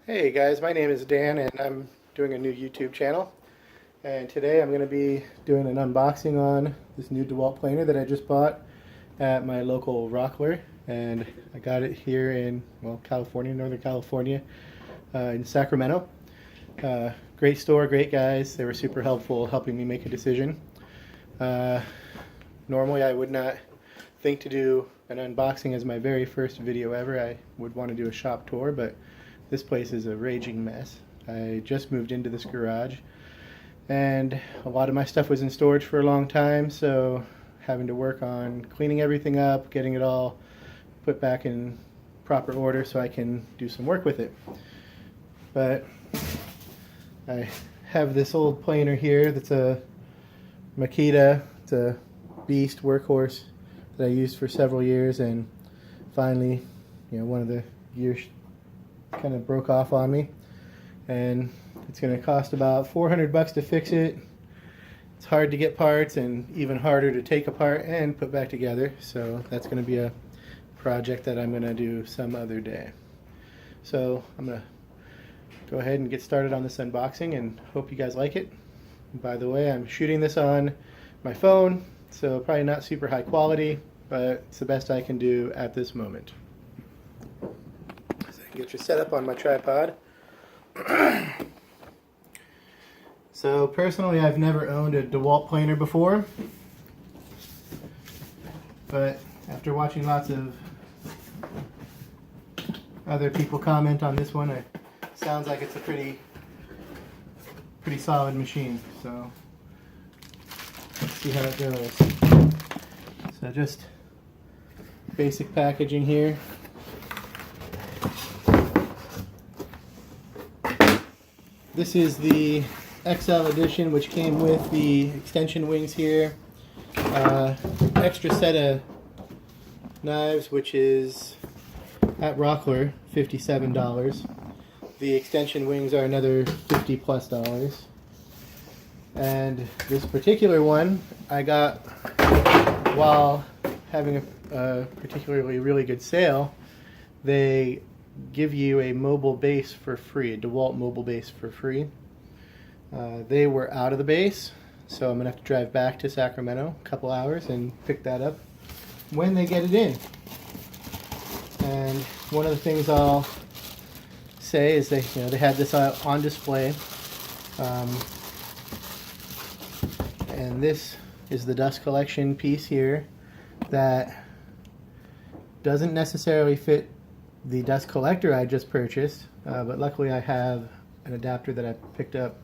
Hey guys, my name is Dan and I'm doing a new YouTube channel. And today I'm going to be doing an unboxing on this new Dewalt planer that I just bought at my local Rockler. And I got it here in, well, California, Northern California, in Sacramento. Great store, great guys. They were super helpful helping me make a decision. Normally I would not think to do an unboxing as my very first video ever. I would want to do a shop tour, but this place is a raging mess. I just moved into this garage and a lot of my stuff was in storage for a long time, so having to work on cleaning everything up, getting it all put back in proper order so I can do some work with it. But I have this old planer here that's a Makita. It's a beast workhorse that I used for several years, and finally, one of the gears kind of broke off on me, and it's going to cost about $400 to fix it. It's hard to get parts and even harder to take apart and put back together, so that's going to be a project that I'm going to do some other day. So I'm going to go ahead and get started on this unboxing and hope you guys like it. And by the way, I'm shooting this on my phone, so probably not super high quality, but it's the best I can do at this moment. Get your setup on my tripod. So personally, I've never owned a Dewalt planer before, but after watching lots of other people comment on this one, it sounds like it's a pretty solid machine. So let's see how it goes. So just basic packaging here. This is the XL edition, which came with the extension wings here. Extra set of knives, which is at Rockler $57. The extension wings are another $50+. And this particular one I got while having a particularly really good sale. They give you a mobile base for free, a Dewalt mobile base for free. They were out of the base, so I'm gonna have to drive back to Sacramento a couple hours and pick that up when they get it in. And one of the things I'll say is they had this on display, and this is the dust collection piece here that doesn't necessarily fit the dust collector I just purchased, but luckily I have an adapter that I picked up.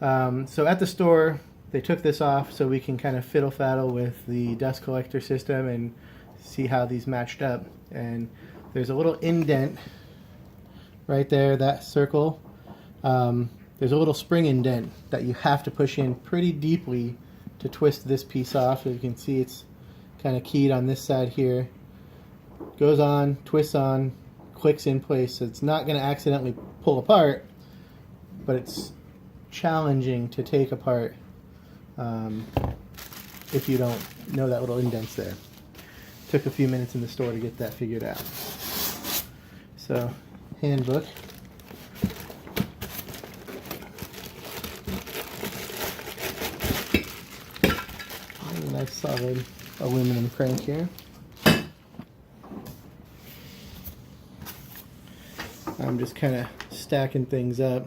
So at the store they took this off so we can kind of fiddle-faddle with the dust collector system and see how these matched up. And there's a little indent right there, that circle. There's a little spring indent that you have to push in pretty deeply to twist this piece off. As you can see, it's kind of keyed on this side here. Goes on, twists on, clicks in place, so it's not going to accidentally pull apart, but it's challenging to take apart if you don't know that little indent's there. Took a few minutes in the store to get that figured out. So, handbook. A nice solid aluminum crank here. I'm just kind of stacking things up.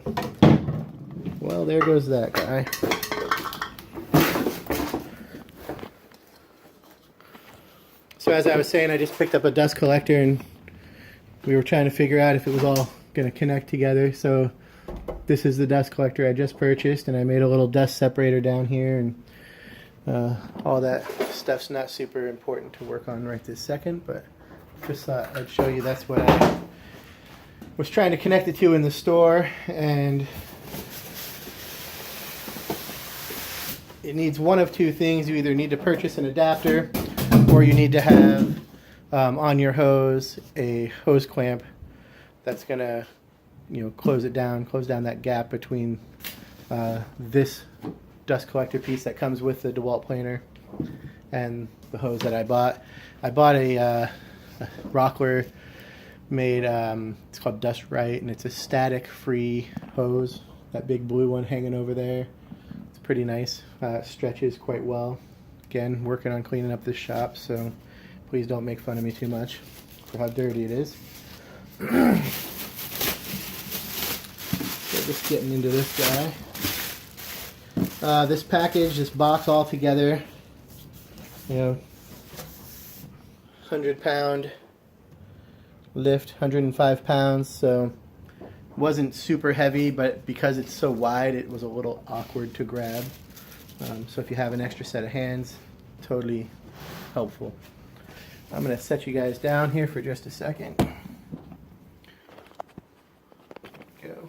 Well, there goes that guy. So as I was saying, I just picked up a dust collector and we were trying to figure out if it was all going to connect together. So this is the dust collector I just purchased, and I made a little dust separator down here, and all that stuff's not super important to work on right this second, but just thought I'd show you that's what I was trying to connect it to in the store. And it needs one of two things. You either need to purchase an adapter, or you need to have on your hose a hose clamp that's gonna close down that gap between this dust collector piece that comes with the Dewalt planer and the hose that I bought. I bought a Rockler made, it's called Dust Right, and it's a static free hose. That big blue one hanging over there. It's pretty nice. Stretches quite well. Again, working on cleaning up this shop, so please don't make fun of me too much for how dirty it is. So just getting into this guy. This package, this box all together, you know, 100-pound lift, 105 pounds, so wasn't super heavy, but because it's so wide, it was a little awkward to grab. So if you have an extra set of hands, totally helpful. I'm going to set you guys down here for just a second. Go.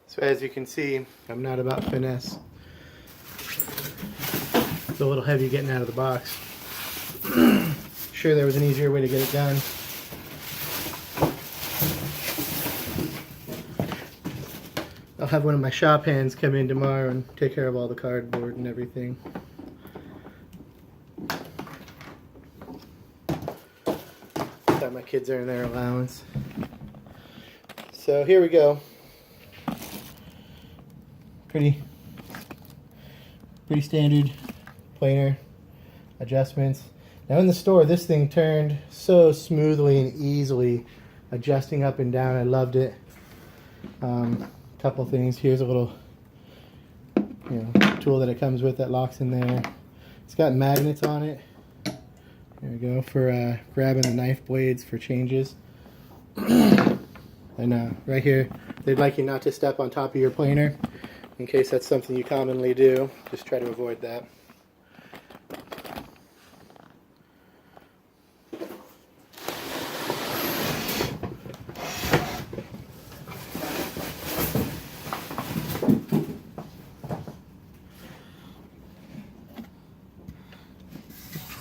So as you can see, I'm not about finesse. It's a little heavy getting out of the box. Sure, there was an easier way to get it done. I'll have one of my shop hands come in tomorrow and take care of all the cardboard and everything. Thought my kids earn their allowance. So here we go. Pretty standard planer adjustments. Now in the store, this thing turned so smoothly and easily, adjusting up and down. I loved it. Couple things. Here's a little, tool that it comes with that locks in there. It's got magnets on it. There we go, for grabbing the knife blades for changes. And right here, they'd like you not to step on top of your planer. In case that's something you commonly do, just try to avoid that.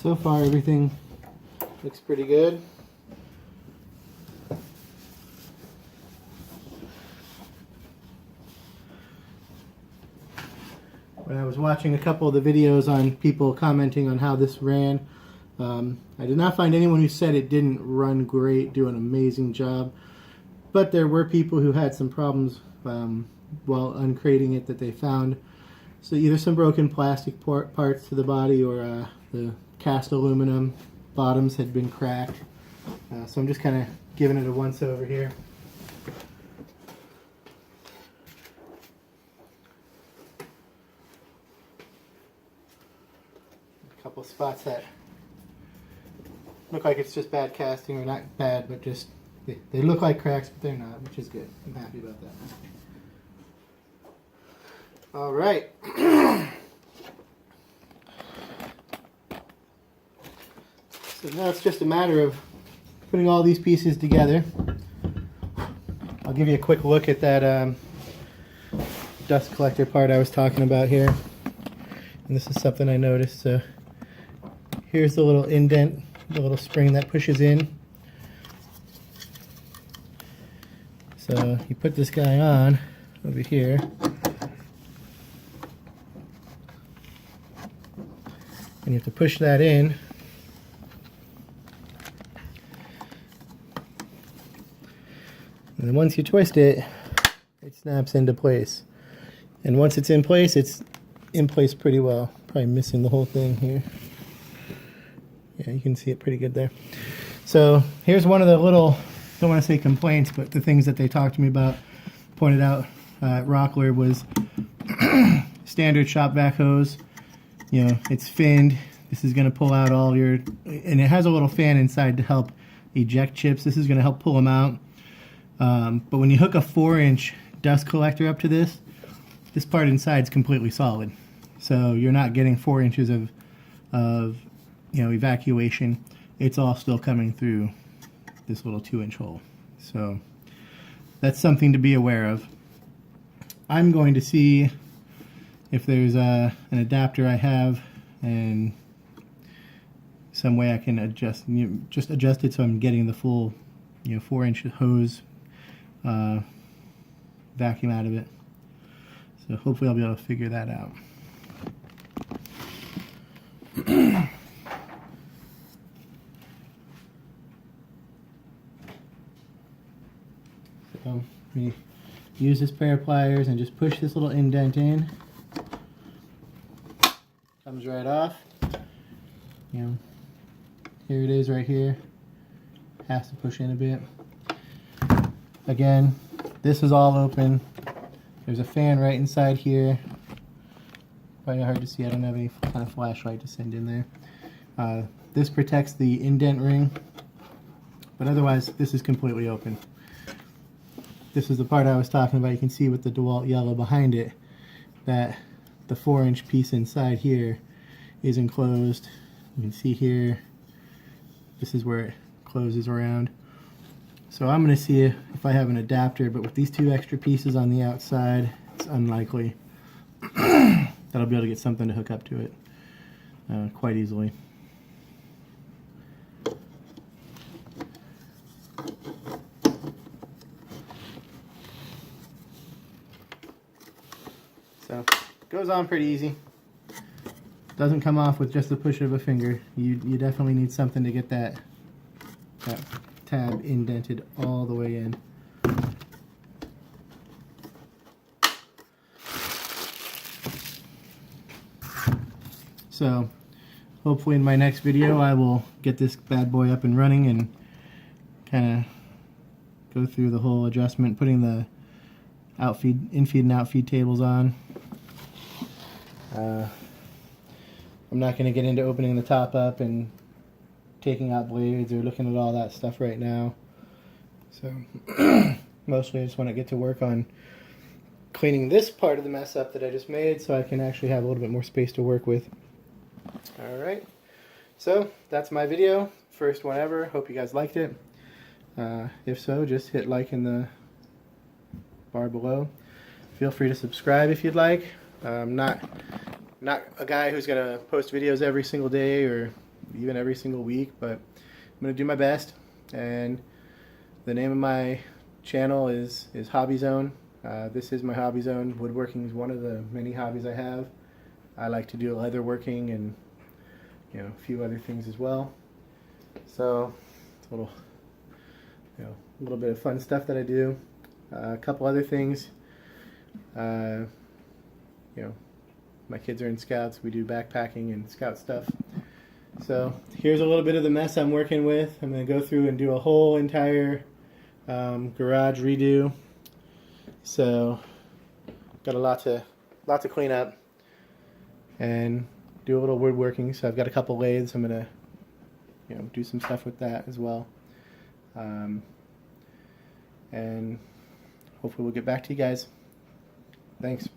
So far, everything looks pretty good. When I was watching a couple of the videos on people commenting on how this ran, I did not find anyone who said it didn't run great, do an amazing job. But there were people who had some problems while uncrating it that they found. So either some broken plastic parts to the body, or the cast aluminum bottoms had been cracked. So I'm just kind of giving it a once over here. Couple spots that look like it's just bad casting, or not bad, but just they look like cracks, but they're not, which is good. I'm happy about that. All right. So now it's just a matter of putting all these pieces together. I'll give you a quick look at that dust collector part I was talking about here. And this is something I noticed. So here's the little indent, the little spring that pushes in. So you put this guy on over here. And you have to push that in. And then once you twist it, it snaps into place. And once it's in place pretty well. Probably missing the whole thing here. Yeah, you can see it pretty good there. So here's one of the little, don't want to say complaints, but the things that they talked to me about, pointed out at Rockler was standard shop vac hose. You know, it's finned. This is going to pull out all your, and it has a little fan inside to help eject chips. This is going to help pull them out. But when you hook a 4-inch dust collector up to this part inside is completely solid. So you're not getting 4 inches of you know, evacuation. It's all still coming through this little 2-inch hole. So that's something to be aware of. I'm going to see if there's an adapter I have and some way I can adjust, you know, just adjust it so I'm getting the full, you know, 4-inch hose vacuum out of it. So hopefully I'll be able to figure that out. So we use this pair of pliers and just push this little indent in. Comes right off. You know, here it is right here. Has to push in a bit. Again, this is all open. There's a fan right inside here. Probably hard to see. I don't have any kind of flashlight to send in there. This protects the indent ring, but otherwise this is completely open. This is the part I was talking about. You can see with the Dewalt yellow behind it that the 4-inch piece inside here is enclosed. You can see here, this is where it closes around. So I'm going to see if I have an adapter, but with these 2 extra pieces on the outside, it's unlikely that I'll be able to get something to hook up to it quite easily. So it goes on pretty easy. Doesn't come off with just the push of a finger. You definitely need something to get that tab indented all the way in. So hopefully in my next video I will get this bad boy up and running and kind of go through the whole adjustment, putting the infeed and outfeed tables on. I'm not going to get into opening the top up and taking out blades or looking at all that stuff right now. So mostly I just want to get to work on cleaning this part of the mess up that I just made so I can actually have a little bit more space to work with. Alright, so that's my video. First one ever. Hope you guys liked it. If so, just hit like in the bar below. Feel free to subscribe if you'd like. I'm not a guy who's going to post videos every single day or even every single week, but I'm going to do my best. And the name of my channel is Hobby Zone. This is my hobby zone. Woodworking is one of the many hobbies I have. I like to do leatherworking and, you know, a few other things as well. So it's a little, you know, a little bit of fun stuff that I do. A couple other things. You know, my kids are in Scouts. We do backpacking and Scout stuff. So here's a little bit of the mess I'm working with. I'm going to go through and do a whole entire garage redo. So got a lot to clean up and do a little woodworking. So I've got a couple lathes. I'm going to, you know, do some stuff with that as well. And hopefully we'll get back to you guys. Thanks.